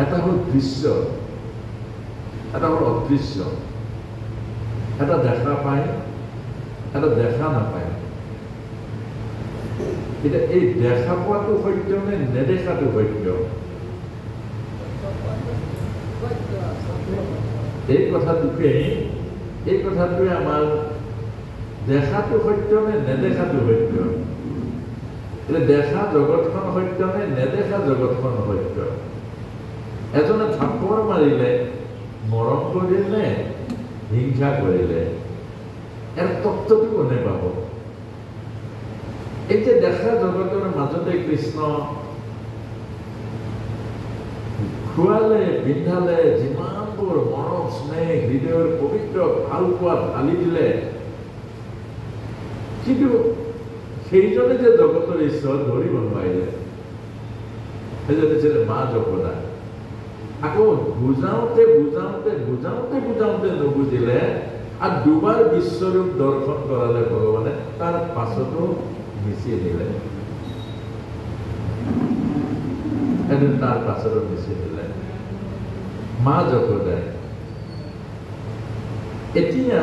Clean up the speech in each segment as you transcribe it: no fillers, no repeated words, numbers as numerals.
এটা হ'ল দৃশ্য, এটা হ'ল অদৃশ্য, এটা দেখা পায়, এটা দেখা নাপায়। এতিয়া এই দেখা পোৱাটো সত্য নে নেদেখাটো সত্য? এই কথাটোৱে আমাৰ দেখাটো সত্য নে নেদেখাটো সত্য? এতিয়া দেখা জগতখন সত্য নে নেদেখা জগতখন সত্য? এজনে থাপ্পৰ মাৰিলে মৰম কৰিলে হিংসা কৰিলে, ইয়াৰ তত্ত্বটো কোনে পাব? এই যে দেখা জগতৰ মাজতে কৃষ্ণ খোৱালে পিন্ধালে, যিমানবোৰ মৰম স্নেহ হৃদয়ৰ পবিত্ৰ ভাল পোৱা ঢালি দিলে, কিন্তু সেইজনে যে জগতৰ ঈশ্বৰ ধৰিব নোৱাৰিলে, সেইজনে ছিলে মা যশোদা। আকৌ বুজাওঁতে নুবুজিলে আৰু দুবাৰ বিশ্বৰূপ দৰ্শন কৰালে ভগৱানে, তাৰ পাছতো মিচি দিলে, তাৰ পাছতো মিচি দিলে মা যশোদাই। এতিয়া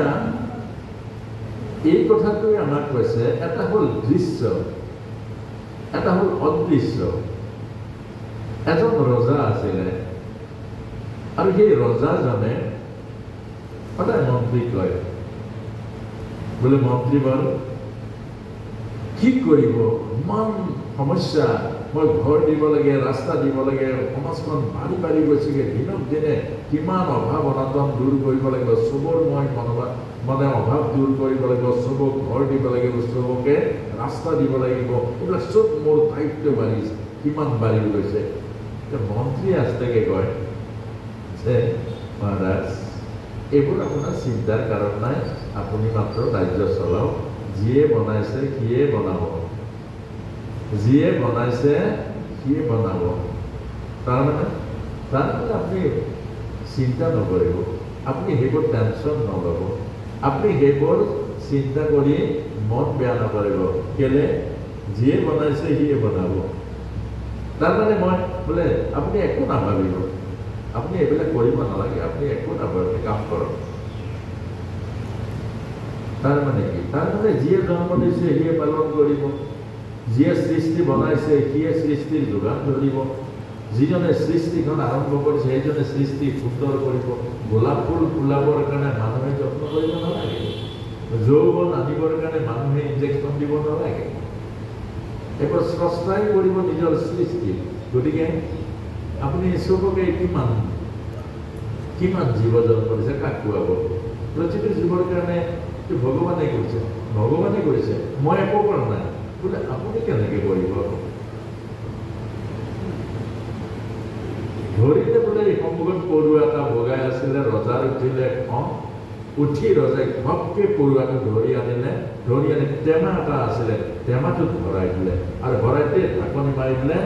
এই কথাটোৱে আমাক কৈছে, এটা হ'ল দৃশ্য, এটা হ'ল অদৃশ্য। এজন ৰজা আছিলে আৰু সেই ৰজাজনে সদায় মন্ত্ৰী কয়, বোলে মন্ত্ৰীবল কি কৰিব, ইমান সমস্যা, মই ঘৰ দিব লাগে, ৰাস্তা দিব লাগে, সমাজখন বাঢ়ি গৈছেগে, দিনক দিনে কিমান অভাৱ অনাটন দূৰ কৰিব লাগিব, চবৰ মই মানে অভাৱ দূৰ কৰিব লাগিব, চবক ঘৰ দিব লাগিব, চবকে ৰাস্তা দিব লাগিব, এইবিলাক চব মোৰ দায়িত্ব বাঢ়িছে, কিমান বাঢ়ি গৈছে। মন্ত্ৰী আস্তেকে কয় যে মহাৰাজ, এইবোৰ আপোনাৰ চিন্তাৰ কাৰণ নাই, আপুনি মাত্ৰ ৰাজ্য চলাওক, যিয়ে বনাইছে সিয়ে বনাব, যিয়ে বনাইছে সিয়ে বনাব। তাৰমানে আপুনি চিন্তা নকৰিব, আপুনি সেইবোৰ টেনশ্যন নল'ব, আপুনি সেইবোৰ চিন্তা কৰি মন বেয়া নকৰিব, কেলে যিয়ে বনাইছে সিয়ে বনাব। তাৰমানে মই বোলে আপুনি একো নাভাবিব, আপুনি এইবিলাক কৰিব নালাগে, আপুনি একো নাভাবে কাম কৰক। তাৰমানে কি? তাৰমানে যিয়ে জন্ম দিছে সিয়ে পালন কৰিব, যিয়ে সৃষ্টি বনাইছে সিয়ে সৃষ্টিৰ যোগান ধৰিব, যিজনে সৃষ্টিখন আৰম্ভ কৰিছে সেইজনে সৃষ্টি সুন্দৰ কৰিব। গোলাপ ফুল ফুলাবৰ কাৰণে মানুহে যত্ন কৰিব নালাগে, যৌৱন আনিবৰ কাৰণে মানুহে ইনজেকশ্যন দিব নালাগে, এইবোৰ স্ৰষ্টাই কৰিব নিজৰ সৃষ্টি। গতিকে আপুনি চবকে কিমান জীৱ জন্ম দিছে, কাক খুৱাব? প্ৰতিটো জীৱৰ কাৰণে ভগৱানে কৰিছে, ভগৱানে কৰিছে, মই একো কৰা নাই বোলে আপুনি কেনেকৈ কৰিব? ধৰিলে বোলে সন্মুখত পৰুৱা এটা বগাই আছিলে, ৰজাৰ উঠিলে খং, উঠি ৰজাই ঘপকে পৰুৱাটো ধৰি আনি টেমা এটা আছিলে, টেমাটোত ভৰাই দিলে আৰু ভৰাই দিয়ে ঢাকনি মাৰি দিলে,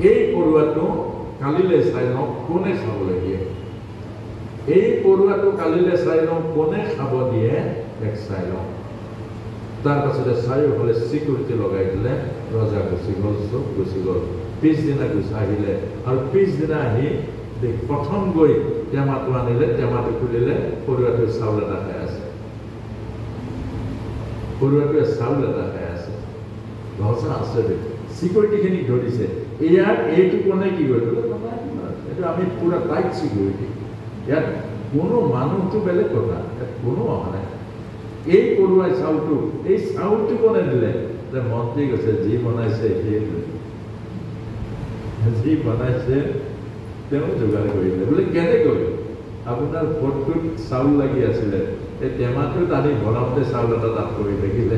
এই পৰুৱাটো কালিলৈ চাই লওঁ কোনে খাবলৈ দিয়ে, এই পৰুৱাটো কালিলৈ চাই লওঁ কোনে খাব দিয়ে, এক চাই লওঁ। তাৰ পাছতে চাৰিওফালে চিকিউৰিটি লগাই দিলে, ৰজা গুচি গ'ল, চব গুচি গ'ল। পিছদিনা আহিলে আৰু পিছদিনা আহি প্ৰথম গৈ টেমাটো আনিলে, টেমাটো খুলিলে, পৰুৱাটোৱে চাউল এটা খাই আছে, পৰুৱাটোৱে চাউল এটা খাই আছে। ৰজা আছে চিকিউৰিটিখিনিক ধৰিছে, এইটো কোনে কি কৰিব? এইটো আমি পুৰা টাইট চিকিউৰিটি, ইয়াত কোনো মানুহটো বেলেগ কথা, ইয়াত কোনো অহা নাই। এই পৰুৱাই চাউলটো, এই চাউলটো কোনে দিলে? যে মন্ত্ৰী কৈছে যি বনাইছে সিয়ে দিলে, যি বনাইছে তেওঁ যোগাৰ কৰিলে। বোলে কেনেকৈ? আপোনাৰ ফটোত চাউল লাগি আছিলে, এই টেমাটোত আনি বনাওঁতে চাউল এটা তাত কৰি দেখিলে।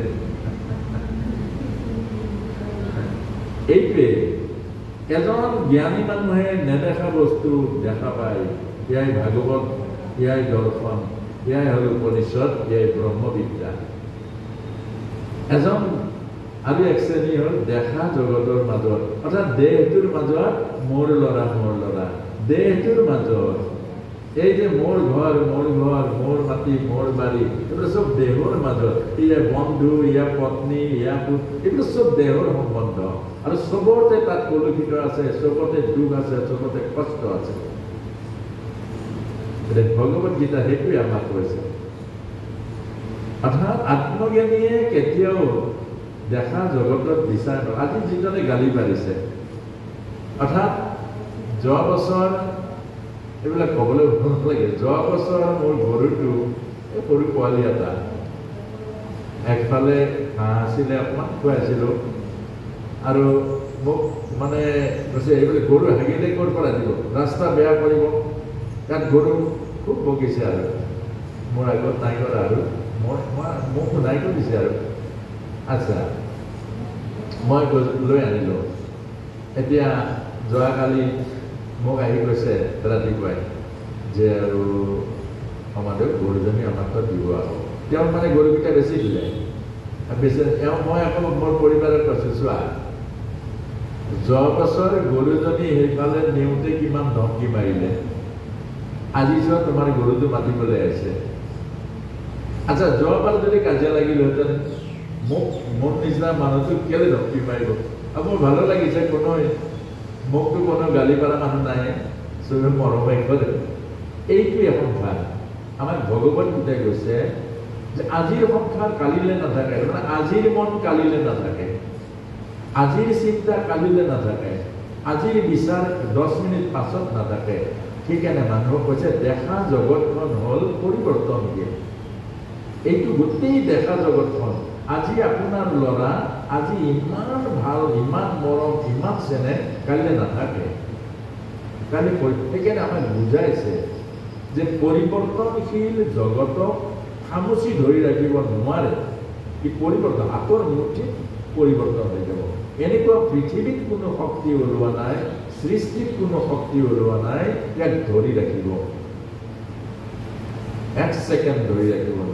এইটোৱে এজন জ্ঞানী মানুহে নেদেখা বস্তু দেখা পায়, এয়াই ভাগৱত, এয়াই দৰ্শন, এয়াই হ'ল উপনিষদ, এয়াই ব্ৰহ্মবিদ্যা। এজন আৰু এক শ্ৰেণী হ'ল দেখা জগতৰ মাজত, অৰ্থাৎ দেহটোৰ মাজত মোৰ ল'ৰা, দেহটোৰ মাজত এই যে মোৰ ঘৰ মোৰ মাটি মোৰ বাৰী এইবোৰ চব দেহৰ মাজত ইয়াৰ বন্ধু ইয়াৰ পত্নী ইয়াৰ পুত্ৰ এইবোৰ চব দেহৰ সম্বন্ধ আৰু চবতে তাত কলুষিত আছে চবতে দুখ আছে চবতে কষ্ট আছে ভগৱত গীতা সেইটোৱে আমাক কৈছে অৰ্থাৎ আত্মজ্ঞানীয়ে কেতিয়াও দেখা জগতত বিচাৰ নকৰে আজি যিজনে গালি পাৰিছে অৰ্থাৎ যোৱা বছৰ এইবিলাক ক'বলৈ ভাল নালাগে যোৱা বছৰ মোৰ গৰুটো সৰু পোৱালি এটা একফালে ঘাঁহ আছিলে অকণমান খুৱাইছিলোঁ আৰু মোক মানে কৈছে এইবিলাক গৰু হাগিলে ক'ৰ পৰা দিব ৰাস্তা বেয়া কৰিব তাত গৰু খুব বগিছে আৰু মোৰ আগত নাই কৰা আৰু মোক শুনাই কৰি দিছে আৰু আচ্ছা মই লৈ আনিলোঁ এতিয়া যোৱাকালি মোক আহি কৈছে ৰাতিপুৱাই যে আৰু আমাদেউ গৰুজনী আমাক দিব আৰু তেওঁ মানে গৰুকেইটা বেছি দিলে বেছি মই আকৌ মোৰ পৰিবাৰত কৈছোঁ চোৱা যোৱা বছৰ গৰুজনী সেইফালে নিওঁতে কিমান ধমকি মাৰিলে আজি চোৱা তোমাৰ গৰুটো মাতিবলৈ আহিছে আচ্ছা যোৱাবাৰ যদি কাজিয়া লাগিলহেঁতেন মোক মোৰ নিচিনা মানুহটোক কেলৈ ধমকি মাৰিব আৰু মোৰ ভালো লাগিছে কোনো মোকতো কোনো গালি পাৰা মানুহ নাই চবে মৰমে কৰে এইটোৱে সংসাৰ আমাক ভগৱত গীতাই কৈছে যে আজিৰ সংসাৰ কালিলৈ নাথাকে মানে আজিৰ মন কালিলৈ নাথাকে আজিৰ চিন্তা কালিলৈ নাথাকে আজিৰ বিচাৰ 10 মিনিট পাছত নাথাকে সেইকাৰণে মানুহক কৈছে দেখা জগতখন হ'ল পৰিৱৰ্তনশীল এইটো গোটেই দেখা জগতখন আজি আপোনাৰ ল'ৰা আজি ইমান ভাল ইমান মৰম ইমান চেনেহ কালিলৈ নাথাকে কালি সেইকাৰণে আমাক বুজাইছে যে পৰিৱৰ্তনশীল জগতক খামুচি ধৰি ৰাখিব নোৱাৰে ই পৰিৱৰ্তন আঁতৰ মুঠিত পৰিৱৰ্তন হৈ যাব এনেকুৱা পৃথিৱীত কোনো শক্তি ওলোৱা নাই সৃষ্টিত কোনো শক্তি ওলোৱা নাই ইয়াক ধৰি ৰাখিব 1 ছেকেণ্ড ধৰি ৰাখিব